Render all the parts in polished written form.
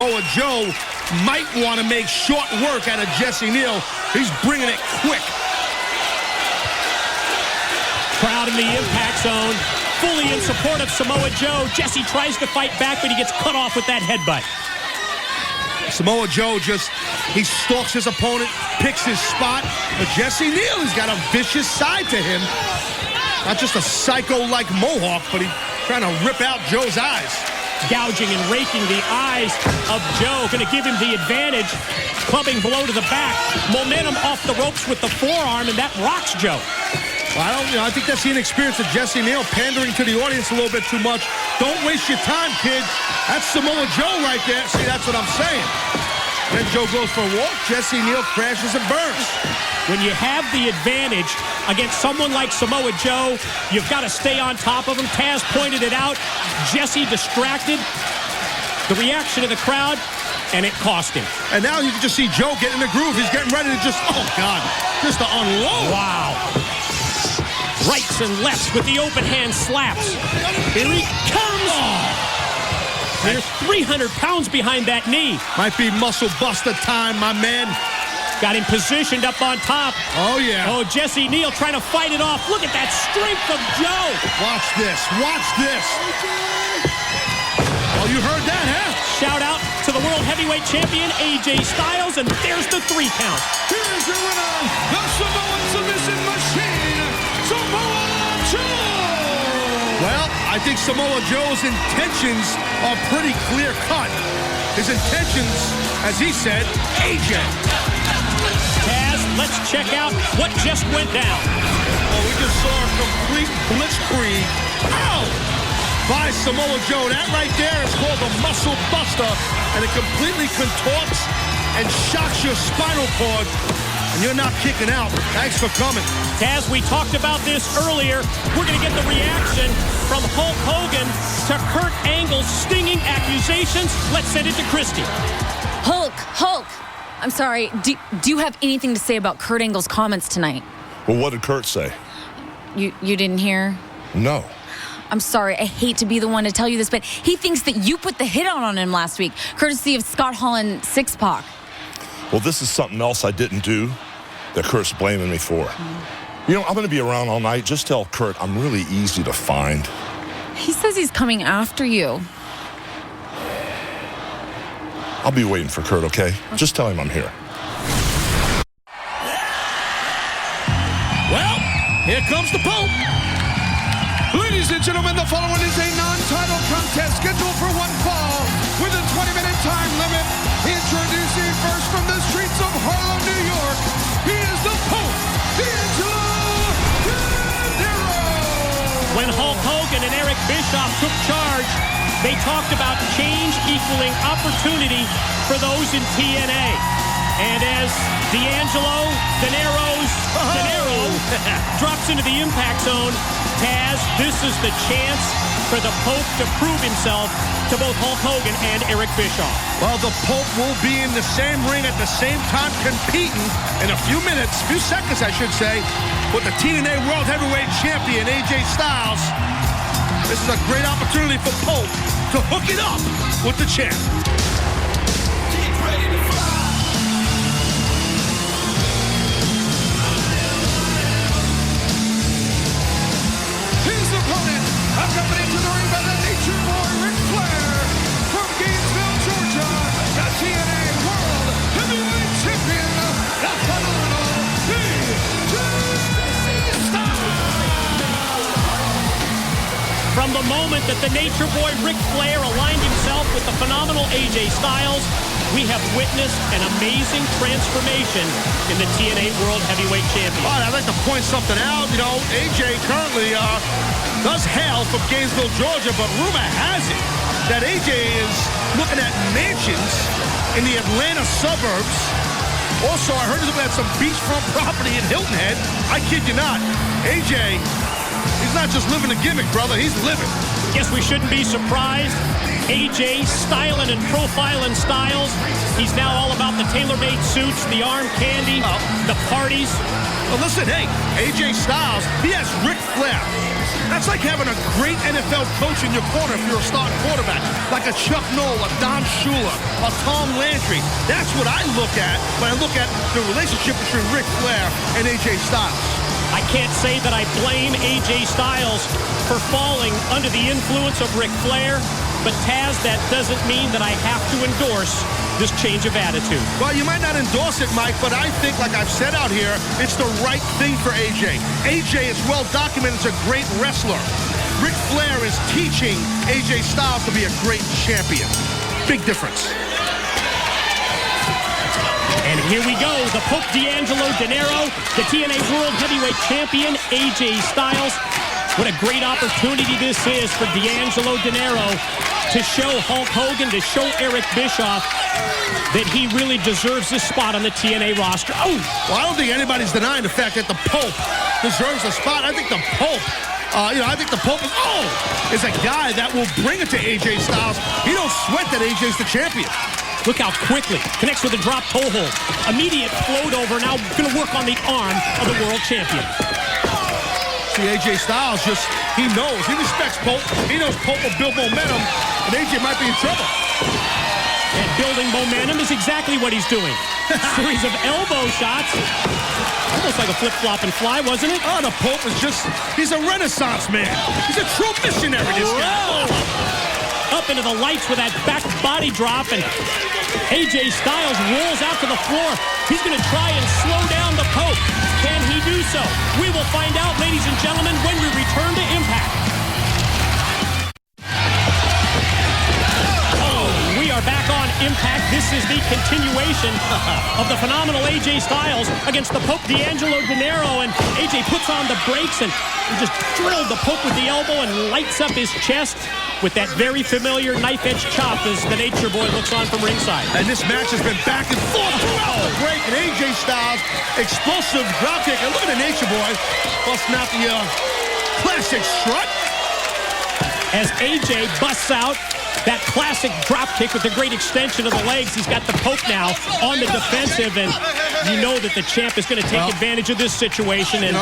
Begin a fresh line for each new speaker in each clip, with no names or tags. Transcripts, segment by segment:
Samoa Joe might want to make short work out of Jesse Neal. He's bringing it quick.
Crowd in the impact zone, fully in support of Samoa Joe. Jesse tries to fight back, but he gets cut off with that headbutt.
Samoa Joe he stalks his opponent, picks his spot. But Jesse Neal has got a vicious side to him. Not just a psycho-like mohawk, but he's trying to rip out Joe's eyes.
Gouging and raking the eyes of Joe. Going to give him the advantage. Clubbing blow to the back. Momentum off the ropes with the forearm, and that rocks Joe.
Well, I think that's the inexperience of Jesse Neal, pandering to the audience a little bit too much. Don't waste your time, kid. That's Samoa Joe right there. See, that's what I'm saying. Then Joe goes for a walk. Jesse Neal crashes and burns.
When you have the advantage against someone like Samoa Joe, you've got to stay on top of him. Taz pointed it out. Jesse distracted. The reaction of the crowd, and it cost him.
And now you can just see Joe get in the groove. He's getting ready to just, oh, God, just to unload.
Wow. Rights and lefts with the open hand slaps. Here he comes. Oh. There's 300 pounds behind that knee.
Might be muscle buster time, my man.
Got him positioned up on top.
Oh, yeah.
Oh, Jesse Neal trying to fight it off. Look at that strength of Joe.
Watch this. Watch this. Oh, you heard that, huh?
Shout out to the World Heavyweight Champion, AJ Styles, and there's the 3 count.
Here's your winner, the Samoan submission machine, Samoa Joe.
Well, I think Samoa Joe's intentions are pretty clear-cut. His intentions, as he said, AJ.
Taz, let's check out what just went down.
Oh, we just saw a complete blitzkrieg. Ow! By Samoa Joe. That right there is called a muscle buster, and it completely contorts and shocks your spinal cord, and you're not kicking out. Thanks for coming.
Taz, we talked about this earlier. We're going to get the reaction from Hulk Hogan to Kurt Angle's stinging accusations. Let's send it to Christy.
Hulk. I'm sorry, do you have anything to say about Kurt Angle's comments tonight?
Well, what did Kurt say?
You didn't hear?
No.
I'm sorry, I hate to be the one to tell you this, but he thinks that you put the hit on him last week, courtesy of Scott Hall and Six Pac.
Well, this is something else I didn't do that Kurt's blaming me for. You know, I'm going to be around all night. Just tell Kurt I'm really easy to find.
He says he's coming after you.
I'll be waiting for Kurt, okay? Just tell him I'm here.
Well, here comes the Pope.
Ladies and gentlemen, the following is a non-title contest scheduled for one fall with a 20-minute time limit. Introducing first from the streets of Harlem, New York, he is the Pope,
When Hulk Hogan and Eric Bischoff took charge, they talked about change equaling opportunity for those in TNA. And as D'Angelo drops into the impact zone, Taz, this is the chance for the Pope to prove himself to both Hulk Hogan and Eric Bischoff.
Well, the Pope will be in the same ring at the same time competing in a few seconds, I should say, with the TNA World Heavyweight Champion, AJ Styles. This is a great opportunity for Pope to hook it up with the champ.
His opponent, accompanied to the ring by the Nature Boy Ric Flair, from Gainesville, Georgia, the TNA World Heavyweight Champion, the phenomenal AJ Styles.
From the moment that the Nature Boy Ric Flair aligned himself with the phenomenal AJ Styles, we have witnessed an amazing transformation in the TNA World Heavyweight Champion.
All right, I'd like to point something out. You know, AJ currently does hail from Gainesville, Georgia, but rumor has it that AJ is looking at mansions in the Atlanta suburbs. Also, I heard he's looking at some beachfront property in Hilton Head. I kid you not. AJ, he's not just living a gimmick, brother. He's living.
Guess we shouldn't be surprised. AJ styling and profiling Styles. He's now all about the tailor-made suits, the arm candy, the parties.
Well, listen, hey, AJ Styles, he has Ric Flair. That's like having a great NFL coach in your corner if you're a starting quarterback, like a Chuck Noll, a Don Shula, a Tom Landry. That's what I look at when I look at the relationship between Ric Flair and AJ Styles.
I can't say that I blame AJ Styles for falling under the influence of Ric Flair, but Taz, that doesn't mean that I have to endorse this change of attitude.
Well, you might not endorse it, Mike, but I think, like I've said out here, it's the right thing for AJ. AJ is well documented as a great wrestler. Ric Flair is teaching AJ Styles to be a great champion. Big difference.
And here we go, the Pope D'Angelo Dinero, the TNA World Heavyweight Champion, AJ Styles. What a great opportunity this is for D'Angelo Dinero to show Hulk Hogan, to show Eric Bischoff that he really deserves this spot on the TNA roster. Oh!
Well, I don't think anybody's denying the fact that the Pope deserves a spot. I think the Pope, I think the Pope is a guy that will bring it to AJ Styles. He don't sweat that AJ's the champion.
Look how quickly connects with a drop toe hold. Immediate float over, now going to work on the arm of the world champion.
See, AJ Styles he knows. He respects Pope. He knows Pope will build momentum, and AJ might be in trouble.
And building momentum is exactly what he's doing. A series of elbow shots. Almost like a flip-flop and fly, wasn't it?
Oh, the Pope is he's a renaissance man. He's a true missionary, this guy.
Up into the lights with that back body drop, and AJ Styles rolls out to the floor. He's going to try and slow down the Pope. Can he do so? We will find out, ladies and gentlemen, when we return to Impact. Oh, we are back on Impact. This is the continuation of the phenomenal AJ Styles against the Pope D'Angelo Dinero, and AJ puts on the brakes and just drilled the Pope with the elbow and lights up his chest with that very familiar knife-edge chop as the Nature Boy looks on from ringside.
And this match has been back and forth throughout the break. And AJ Styles, explosive dropkick. And look at the Nature Boy busting out the classic strut.
As AJ busts out that classic dropkick with the great extension of the legs, he's got the Pope now on the defensive, and you know that the champ is going to take advantage of this situation, and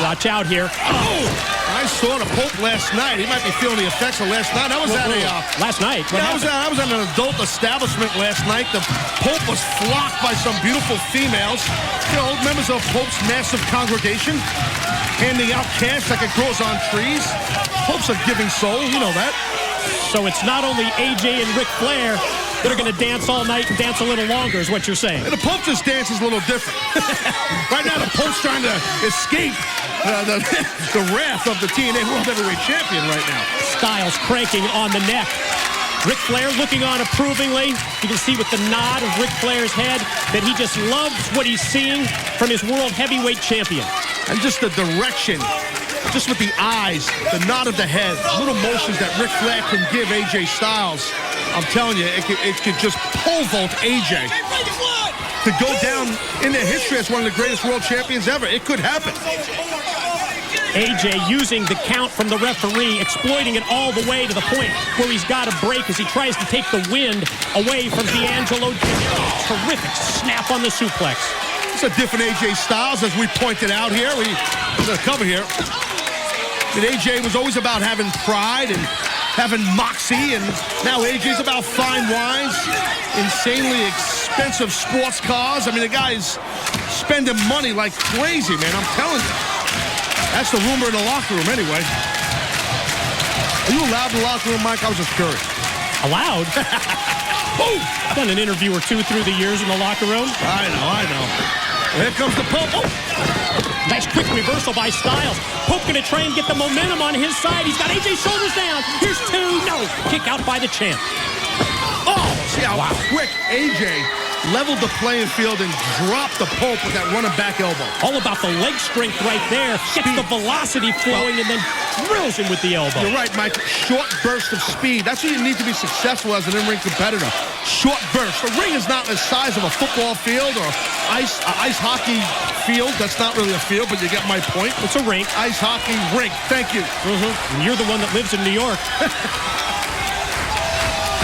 watch out here.
Oh! I saw the Pope last night. He might be feeling the effects of last night. I was at
last night?
I was at an adult establishment last night. The Pope was flocked by some beautiful females, members of Pope's massive congregation, handing out cash like it grows on trees. Pope's a giving soul, you know that.
So it's not only AJ and Ric Flair that are going to dance all night and dance a little longer, is what you're saying.
And the Pope just dances a little different. Right now, the Pope's trying to escape the wrath of the TNA World Heavyweight Champion right now.
Styles cranking on the neck. Ric Flair looking on approvingly. You can see with the nod of Ric Flair's head that he just loves what he's seeing from his World Heavyweight Champion.
And just the direction, just with the eyes, the nod of the head, little motions that Ric Flair can give AJ Styles. I'm telling you, it could just pole vault AJ to go down in their history as one of the greatest world champions ever. It could happen.
AJ using the count from the referee, exploiting it all the way to the point where he's got a break as he tries to take the wind away from D'Angelo Dinero. Terrific snap on the suplex.
It's a different AJ Styles, as we pointed out here. We're going to cover here. And AJ was always about having pride and having moxie, and now AJ's about fine wines, insanely expensive sports cars. I mean, the guy's spending money like crazy, man. I'm telling you. That's the rumor in the locker room, anyway. Are you allowed in the locker room, Mike? I was just curious.
Allowed? I've done an interview or two through the years in the locker room.
I know. Here comes the Pope. Oh.
Nice quick reversal by Styles. Pope going to try and get the momentum on his side. He's got AJ's shoulders down. Here's two. No. Kick out by the champ.
Oh, see how quick AJ leveled the playing field and dropped the Pope with that running back elbow.
All about the leg strength right there. Gets the velocity flowing and then drills him with the elbow.
You're right, Mike. Short burst of speed. That's what you need to be successful as an in-ring competitor. Short burst. The ring is not the size of a football field or ice hockey field. That's not really a field, but you get my point.
It's a rink.
Ice hockey rink. Thank you.
And you're the one that lives in New York.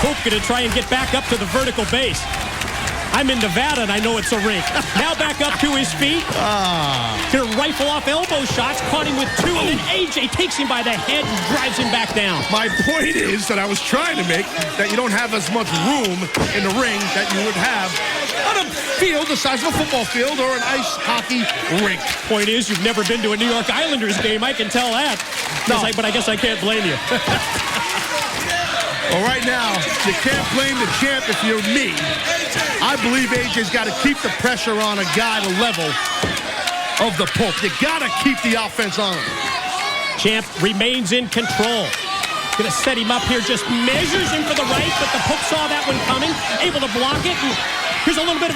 Pope going to try and get back up to the vertical base. I'm in Nevada, and I know it's a rink. Now back up to his feet. Gonna rifle off elbow shots. Caught him with two, and then AJ takes him by the head and drives him back down.
My point is that I was trying to make that you don't have as much room in the ring that you would have on a field the size of a football field or an ice hockey rink.
Point is, you've never been to a New York Islanders game. I can tell that.
No.
But I guess I can't blame you.
Well, right now, you can't blame the champ if you're me. I believe AJ's got to keep the pressure on a guy the level of the Pope. You got to keep the offense on him.
Champ remains in control. Gonna set him up here, just measures him for the right, but the Pope saw that one coming, able to block it, and here's a little bit of an